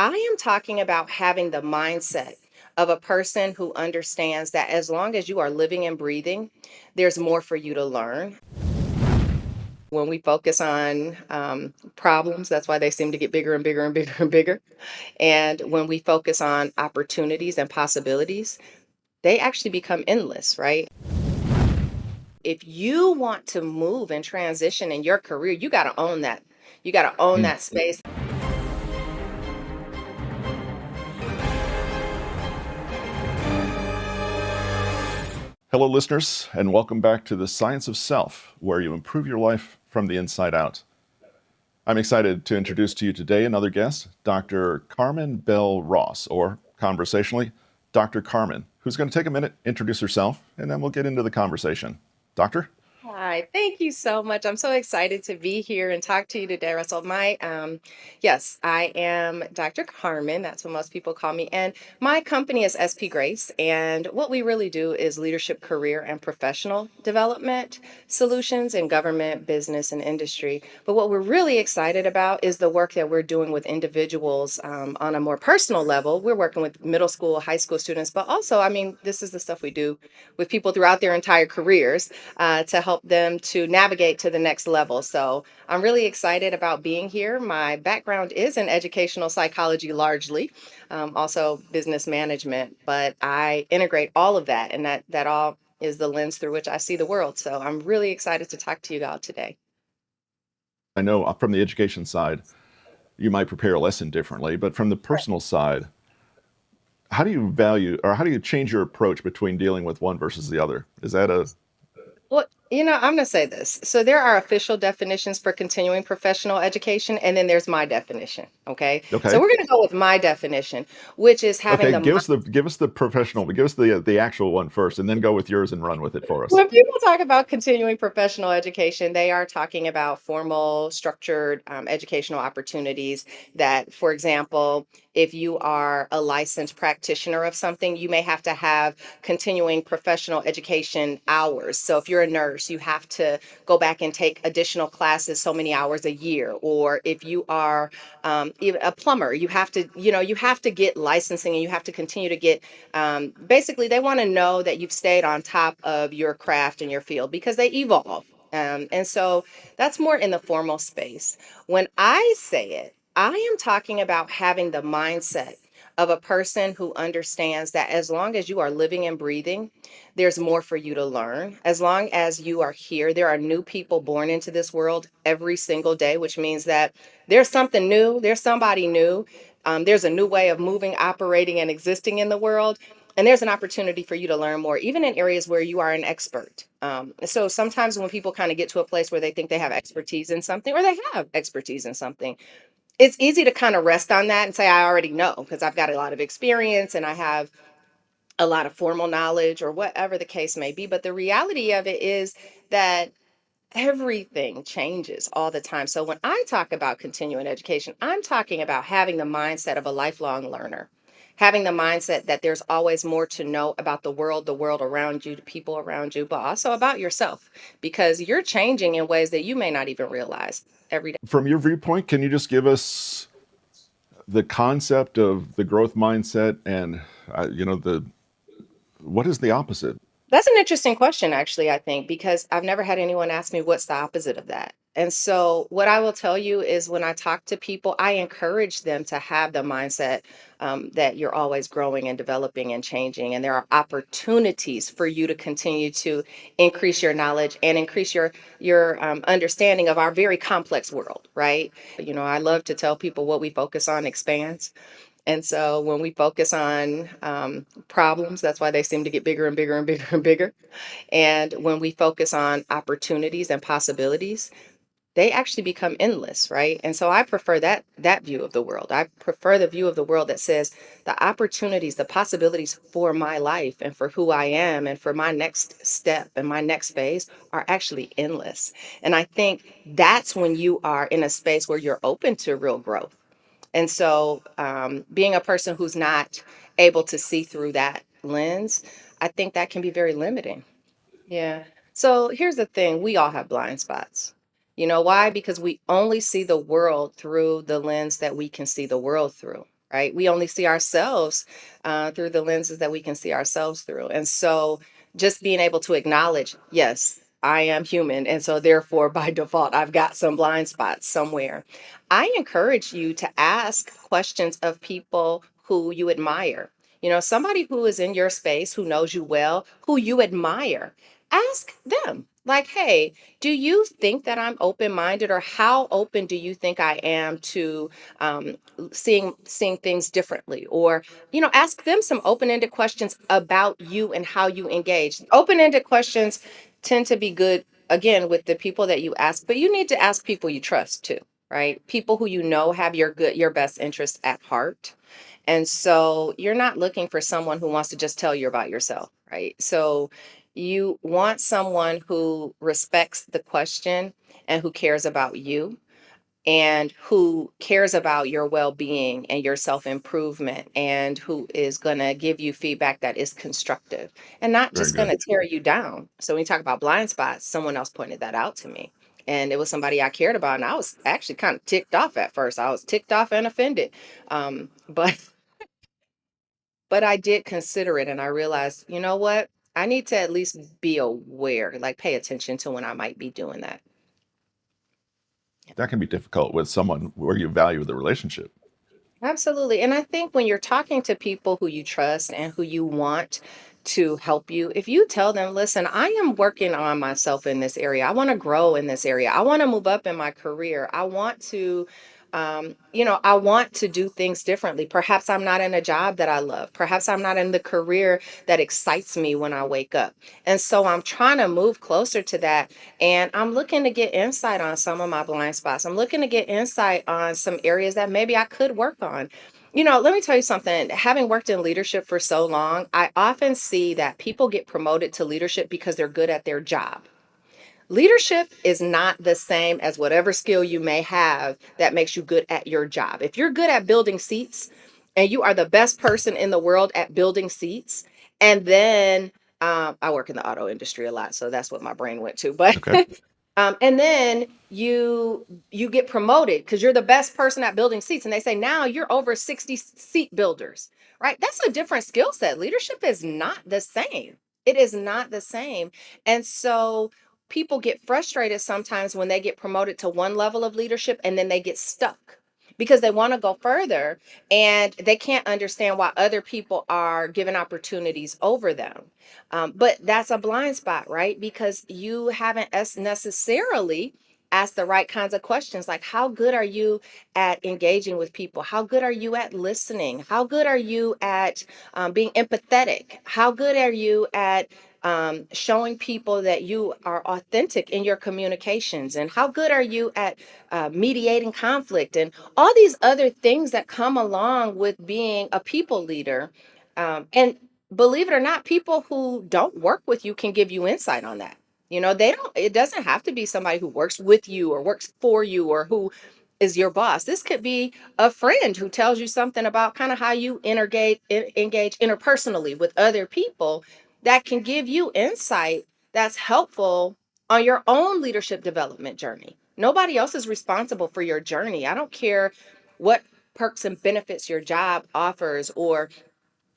I am talking about having the mindset of a person who understands that as long as you are living and breathing, there's more for you to learn. When we focus on problems, that's why they seem to get bigger and bigger and bigger and bigger. And when we focus on opportunities and possibilities, they actually become endless, right? If you want to move and transition in your career, you got to own that. You got to own Mm. that space. Hello, listeners, and welcome back to the Science of Self, where you improve your life from the inside out. I'm excited to introduce to you today another guest, Dr. Carmen Bell-Ross, or conversationally, Dr. Carmen, who's going to take a minute, introduce herself, and then we'll get into the conversation. Doctor? Hi, thank you so much. I'm so excited to be here and talk to you today, Russell. Yes, I am Dr. Carmen. That's what most people call me. And my company is SP Grace. And what we really do is leadership, career, and professional development solutions in government, business, and industry. But what we're really excited about is the work that we're doing with individuals on a more personal level. We're working with middle school, high school students, but also, this is the stuff we do with people throughout their entire careers to help them to navigate to the next level. So I'm really excited about being here. My background is in educational psychology largely, also business management, but I integrate all of that, and that all is the lens through which I see the world. So I'm really excited to talk to you all today. I know from the education side, you might prepare a lesson differently, but from the Right. personal side, how do you value or how do you change your approach between dealing with one versus the other? Is that a Well, I'm going to say this. So there are official definitions for continuing professional education, and then there's my definition. Okay. So okay? we're going to go with my definition, which is having Okay, the give us the professional, but give us the actual one first, and then go with yours and run with it for us. when people talk about continuing professional education, they are talking about formal, structured educational opportunities that, for example, if you are a licensed practitioner of something, you may have to have continuing professional education hours. So if you're a nurse, you have to go back and take additional classes so many hours a year. Or if you are even a plumber, you have to get licensing and you have to continue to get basically, they want to know that you've stayed on top of your craft and your field because they evolve. And so that's more in the formal space. When I say it, I am talking about having the mindset of a person who understands that as long as you are living and breathing, there's more for you to learn. As long as you are here, there are new people born into this world every single day, which means that there's something new, there's somebody new, there's a new way of moving, operating, and existing in the world. And there's an opportunity for you to learn more, even in areas where you are an expert. So sometimes when people kind of get to a place where they think they have expertise in something or they have expertise in something, it's easy to kind of rest on that and say, I already know because I've got a lot of experience and I have a lot of formal knowledge or whatever the case may be. But the reality of it is that everything changes all the time. So when I talk about continuing education, I'm talking about having the mindset of a lifelong learner, having the mindset that there's always more to know about the world around you, the people around you, but also about yourself because you're changing in ways that you may not even realize every day. From your viewpoint, can you just give us the concept of the growth mindset and the what is the opposite? That's an interesting question, actually, I think, because I've never had anyone ask me what's the opposite of that. And so, what I will tell you is when I talk to people, I encourage them to have the mindset that you're always growing and developing and changing. And there are opportunities for you to continue to increase your knowledge and increase your understanding of our very complex world, right? I love to tell people what we focus on expands. And so when we focus on problems, that's why they seem to get bigger and bigger and bigger and bigger. And when we focus on opportunities and possibilities, they actually become endless, right? And so I prefer that view of the world. I prefer the view of the world that says the opportunities, the possibilities for my life and for who I am and for my next step and my next phase are actually endless. And I think that's when you are in a space where you're open to real growth. And so, being a person who's not able to see through that lens, I think that can be very limiting. Yeah. So, here's the thing, we all have blind spots. You know why? Because we only see the world through the lens that we can see the world through. right? We only see ourselves through the lenses that we can see ourselves through. And so just being able to acknowledge, yes, I am human. And so therefore, by default, I've got some blind spots somewhere. I encourage you to ask questions of people who you admire. Somebody who is in your space, who knows you well, who you admire. Ask them, like, hey, do you think that I'm open minded, or how open do you think I am to seeing things differently? Or ask them some open-ended questions about you and how you engage. Open-ended questions tend to be good, again, with the people that you ask, but you need to ask people you trust too, right? People who have your best interests at heart. And so you're not looking for someone who wants to just tell you about yourself, right? So you want someone who respects the question and who cares about you, and who cares about your well-being and your self-improvement, and who is going to give you feedback that is constructive and not Very just going good. to tear you down. So when you talk about blind spots, someone else pointed that out to me, and it was somebody I cared about, and I was actually kind of ticked off at first. I was ticked off and offended, but but I did consider it, and I realized, you know what, I need to at least be aware, like pay attention to when I might be doing that. That can be difficult with someone where you value the relationship. Absolutely. And I think when you're talking to people who you trust and who you want to help you, if you tell them, listen, I am working on myself in this area, I want to grow in this area, I want to move up in my career, I want to. I want to do things differently. Perhaps I'm not in a job that I love. Perhaps I'm not in the career that excites me when I wake up. And so I'm trying to move closer to that. And I'm looking to get insight on some of my blind spots. I'm looking to get insight on some areas that maybe I could work on. Let me tell you something. Having worked in leadership for so long, I often see that people get promoted to leadership because they're good at their job. Leadership is not the same as whatever skill you may have that makes you good at your job. If you're good at building seats and you are the best person in the world at building seats, and then I work in the auto industry a lot, so that's what my brain went to. But Okay. and then you get promoted because you're the best person at building seats, and they say now you're over 60 seat builders, right? That's a different skill set. Leadership is not the same. It is not the same. And so people get frustrated sometimes when they get promoted to one level of leadership and then they get stuck because they want to go further, and they can't understand why other people are given opportunities over them. But that's a blind spot, right? Because you haven't necessarily asked the right kinds of questions, like how good are you at engaging with people? How good are you at listening? How good are you at being empathetic? How good are you at showing people that you are authentic in your communications? And how good are you at mediating conflict? And all these other things that come along with being a people leader. And believe it or not, people who don't work with you can give you insight on that. It doesn't have to be somebody who works with you or works for you or who is your boss. This could be a friend who tells you something about kind of how you engage interpersonally with other people, that can give you insight that's helpful on your own leadership development journey. Nobody else is responsible for your journey. I don't care what perks and benefits your job offers, or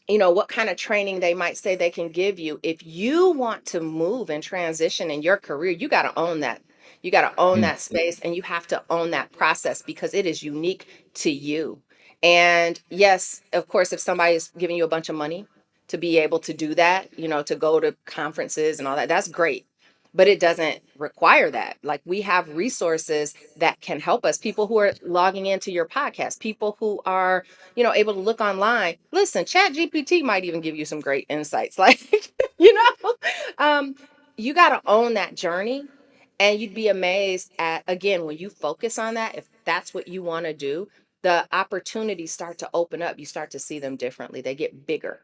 what kind of training they might say they can give you. If you want to move and transition in your career, you got to own that. You got to own Mm. that space, and you have to own that process because it is unique to you. And yes, of course, if somebody is giving you a bunch of money to be able to do that, to go to conferences and all that, that's great. But it doesn't require that. Like, we have resources that can help us. People who are logging into your podcast, people who are able to look online. Listen, Chat GPT might even give you some great insights. Like, you know, um, you got to own that journey. And you'd be amazed at, again, when you focus on that, if that's what you want to do, the opportunities start to open up. You start to see them differently, they get bigger.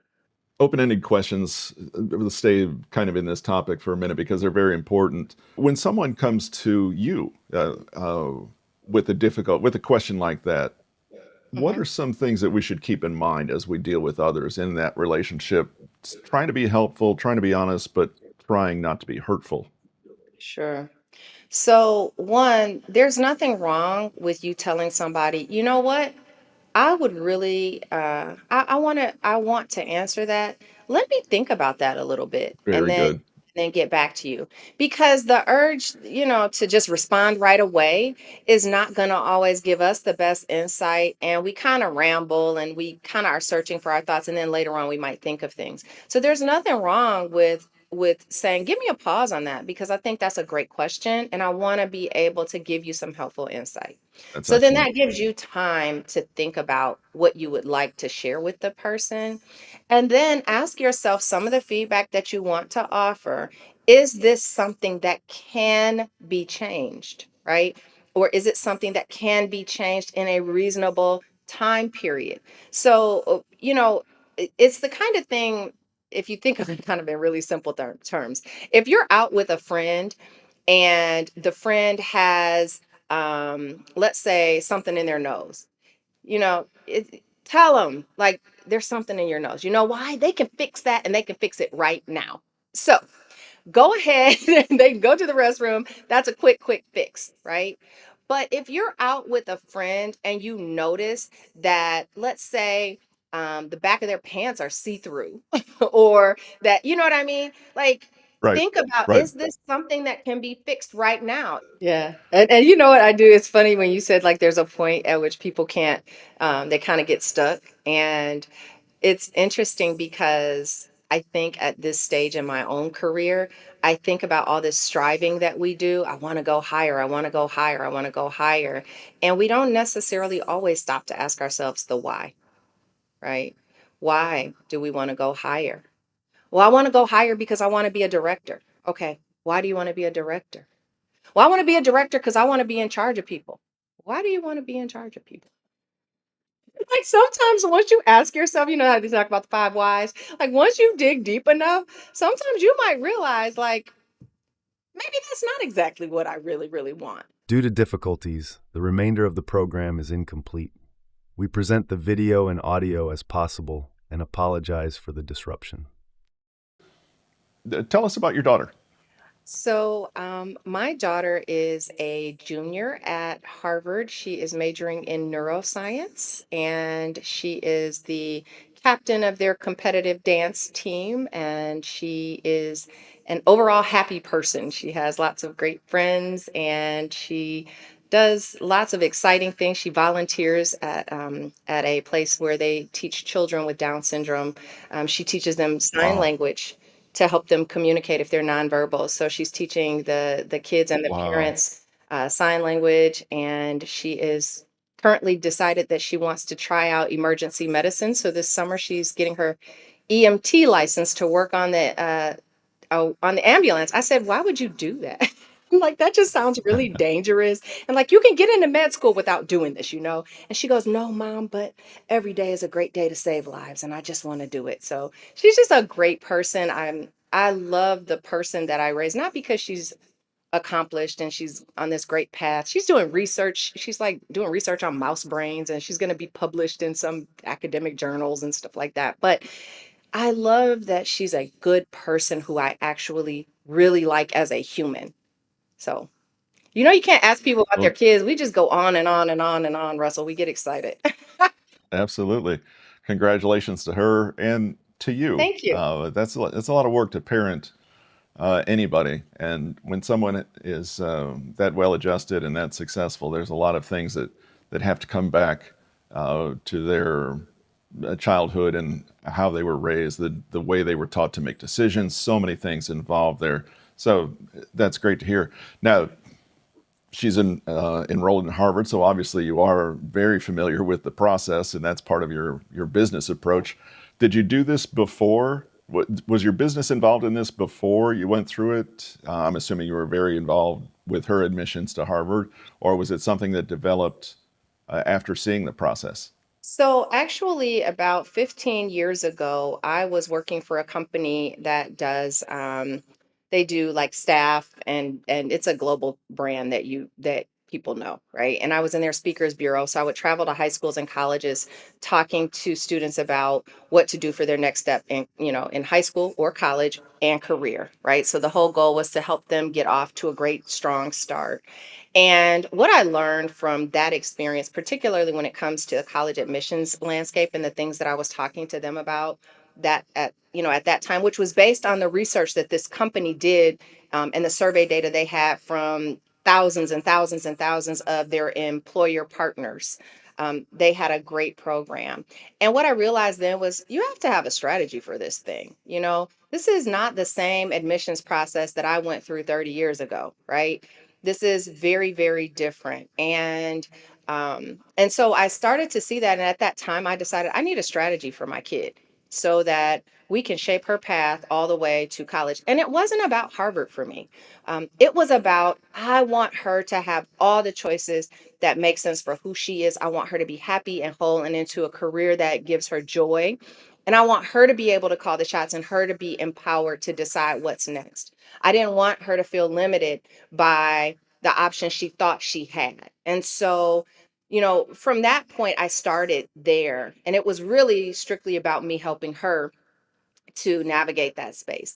Open-ended questions, let's stay kind of in this topic for a minute because they're very important. When someone comes to you with a question like that, what Mhm. are some things that we should keep in mind as we deal with others in that relationship? Trying to be helpful, trying to be honest, but trying not to be hurtful. Sure. So, one, there's nothing wrong with you telling somebody, you know what? I would really, I want to answer that. Let me think about that a little bit Very good. and then get back to you. Because the urge, to just respond right away is not going to always give us the best insight. And we kind of ramble and we kind of are searching for our thoughts. And then later on, we might think of things. So there's nothing wrong with saying, give me a pause on that because I think that's a great question. And I want to be able to give you some helpful insight. That's So then excellent. that gives you time to think about what you would like to share with the person. And then ask yourself some of the feedback that you want to offer. Is this something that can be changed, right? Or is it something that can be changed in a reasonable time period? So, it's the kind of thing, if you think of it kind of in really simple terms, if you're out with a friend and the friend has let's say something in their nose, tell them like there's something in your nose. You know why? They can fix that and they can fix it right now. So go ahead and they can go to the restroom. That's a quick fix, right? But if you're out with a friend and you notice that, let's say, the back of their pants are see through, or that, you know what I mean? Like, Right. think about, Right. is this something that can be fixed right now? Yeah. And you know what I do? It's funny when you said like there's a point at which people can't, they kind of get stuck. And it's interesting because I think at this stage in my own career, I think about all this striving that we do. I want to go higher. I want to go higher. I want to go higher. And we don't necessarily always stop to ask ourselves the why, right? Why do we want to go higher? Well, I want to go higher because I want to be a director. Okay. Why do you want to be a director? Well, I want to be a director because I want to be in charge of people. Why do you want to be in charge of people? Like, sometimes once you ask yourself, you know how they talk about the 5 whys? Like, once you dig deep enough, sometimes you might realize, like, maybe that's not exactly what I really, really want. Due to difficulties, the remainder of the program is incomplete. We present the video and audio as possible and apologize for the disruption. Tell us about your daughter. So, my daughter is a junior at Harvard. She is majoring in neuroscience, and she is the captain of their competitive dance team. And she is an overall happy person. She has lots of great friends, and she does lots of exciting things. She volunteers at a place where they teach children with Down syndrome. She teaches them sign Wow. language to help them communicate if they're nonverbal. So she's teaching the kids and the Wow. parents sign language, and she is currently decided that she wants to try out emergency medicine. So this summer she's getting her EMT license to work on the ambulance. I said, why would you do that? I'm like, that just sounds really dangerous. And like, you can get into med school without doing this. And she goes, no, mom, but every day is a great day to save lives. And I just want to do it. So she's just a great person. I love the person that I raised, not because she's accomplished and she's on this great path. She's doing research. She's like doing research on mouse brains, and she's going to be published in some academic journals and stuff like that. But I love that she's a good person who I actually really like as a human. So, you can't ask people about their Well, kids. We just go on and on and on and on, Russell. We get excited. absolutely. Congratulations to her and to you. Thank you. That's a lot of work to parent anybody. And when someone is that well adjusted and that successful, there's a lot of things that have to come back to their childhood and how they were raised, the way they were taught to make decisions. So many things involved there. So that's great to hear. Now, she's enrolled in Harvard, so obviously you are very familiar with the process, and that's part of your business approach. Did you do this before? Was your business involved in this before you went through it? I'm assuming you were very involved with her admissions to Harvard, or was it something that developed after seeing the process? So, actually, about 15 years ago, I was working for a company that they do like staff, and it's a global brand that people know, right? And I was in their speakers bureau. So I would travel to high schools and colleges talking to students about what to do for their next step in, in high school or college and career, right? So the whole goal was to help them get off to a great, strong start. And what I learned from that experience, particularly when it comes to the college admissions landscape and the things that I was talking to them about that at that time, which was based on the research that this company did, and the survey data they had from thousands and thousands and thousands of their employer partners. They had a great program. And what I realized then was you have to have a strategy for this thing. This is not the same admissions process that I went through 30 years ago, right? This is very, very different. And so I started to see that. And at that time, I decided I need a strategy for my kid so that we can shape her path all the way to college. And it wasn't about Harvard for me. It was about I want her to have all the choices that make sense for who she is. I want her to be happy and whole and into a career that gives her joy. And I want her to be able to call the shots and her to be empowered to decide what's next. I didn't want her to feel limited by the options she thought she had. And so, from that point, I started there. And it was really strictly about me helping her to navigate that space.